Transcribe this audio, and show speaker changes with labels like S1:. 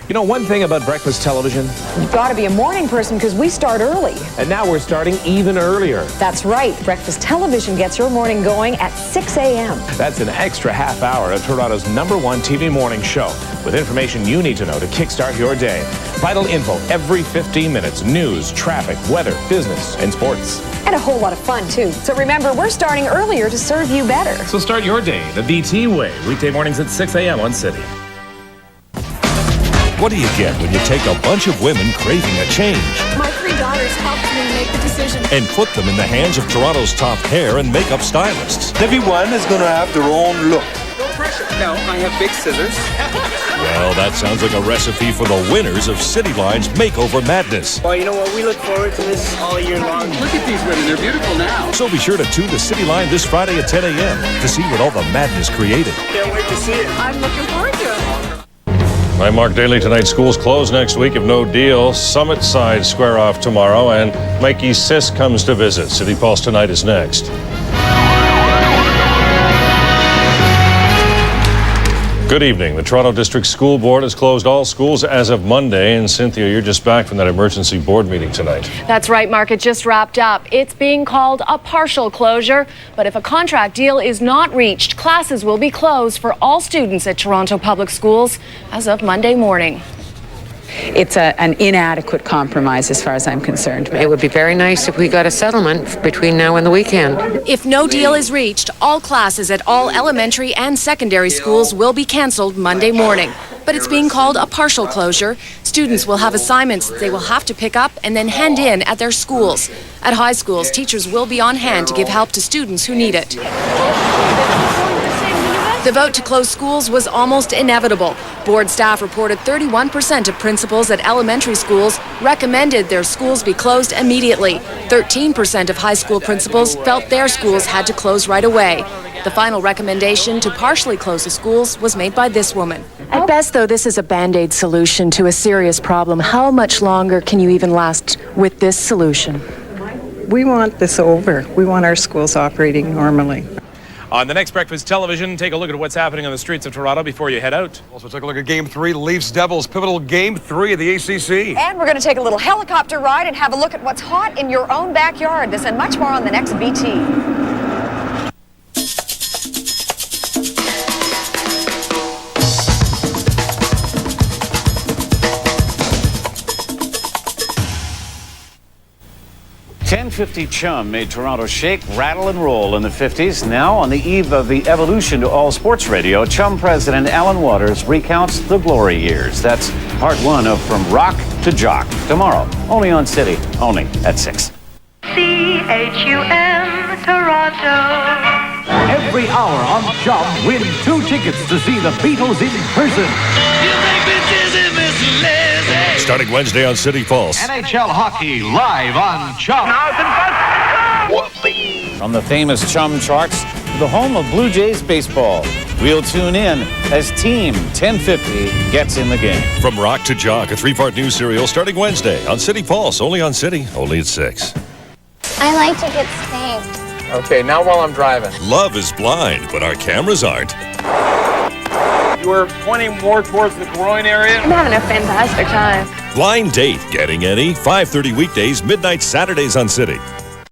S1: You know one thing about breakfast television?
S2: You've got to be a morning person because we start early.
S1: And now we're starting even earlier.
S2: That's right. Breakfast television gets your morning going at 6 a.m.
S1: That's an extra half hour of Toronto's #1 TV morning show with information you need to know to kickstart your day. Vital info every 15 minutes. News, traffic, weather, business, and sports.
S2: And a whole lot of fun, too. So remember, we're starting earlier to serve you better.
S1: So start your day the BT way. Weekday mornings at 6 a.m. on City.
S3: What do you get when you take a bunch of women craving a change?
S4: My 3 daughters helped me make the decision.
S3: And put them in the hands of Toronto's top hair and makeup stylists.
S5: Everyone is going to have their own look.
S6: No pressure. No, I have big scissors.
S3: Well, that sounds like a recipe for the winners of CityLine's Makeover Madness.
S6: Well, you know what? We look forward to this all year long. Look at these women. They're beautiful now.
S3: So be sure to tune to CityLine this Friday at 10 a.m. to see what all the madness created.
S6: Can't wait to see it.
S4: I'm looking forward to it.
S7: I'm Mark Daly. Tonight, schools close next week if no deal. Summit Side square off tomorrow, and Mikey Sis comes to visit. City Pulse tonight is next. Good evening. The Toronto District School Board has closed all schools as of Monday. And Cynthia, you're just back from that emergency board meeting tonight.
S8: That's right, Mark. It just wrapped up. It's being called a partial closure. But if a contract deal is not reached, classes will be closed for all students at Toronto Public Schools as of Monday morning.
S9: It's an inadequate compromise as far as I'm concerned.
S10: It would be very nice if we got a settlement between now and the weekend.
S8: If no deal is reached, all classes at all elementary and secondary schools will be canceled Monday morning. But it's being called a partial closure. Students will have assignments they will have to pick up and then hand in at their schools. At high schools, teachers will be on hand to give help to students who need it. The vote to close schools was almost inevitable. Board staff reported 31% of principals at elementary schools recommended their schools be closed immediately. 13% of high school principals felt their schools had to close right away. The final recommendation to partially close the schools was made by this woman. At best, though, this is a Band-Aid solution to a serious problem. How much longer can you even last with this solution?
S9: We want this over. We want our schools operating normally.
S1: On the next breakfast television, take a look at what's happening on the streets of Toronto before you head out.
S5: Also take a look at Game 3, Leafs-Devils, pivotal Game 3 of the ACC.
S2: And we're going to take a little helicopter ride and have a look at what's hot in your own backyard. This and much more on the next BT.
S11: .1050 Chum made Toronto shake, rattle, and roll in the 50s. Now, on the eve of the evolution to all sports radio, Chum president Alan Waters recounts the glory years. That's part 1 of From Rock to Jock. Tomorrow, only on City, only at 6.
S12: CHUM Toronto.
S13: Every hour on Chum, win 2 tickets to see the Beatles in person.
S3: Starting Wednesday on City Pulse.
S13: NHL hockey live on Chum.
S11: From the famous Chum charts to the home of Blue Jays baseball, we'll tune in as Team 1050 gets in the game.
S3: From Rock to Jock, a 3-part news serial starting Wednesday on City Pulse. Only on City, only at 6.
S14: I like to get spanked.
S6: Okay, now while I'm driving.
S3: Love is blind, but our cameras aren't.
S6: You were pointing more towards the groin area.
S4: I'm having a fantastic time.
S3: Blind Date, getting any? 5:30 weekdays, midnight Saturdays on City.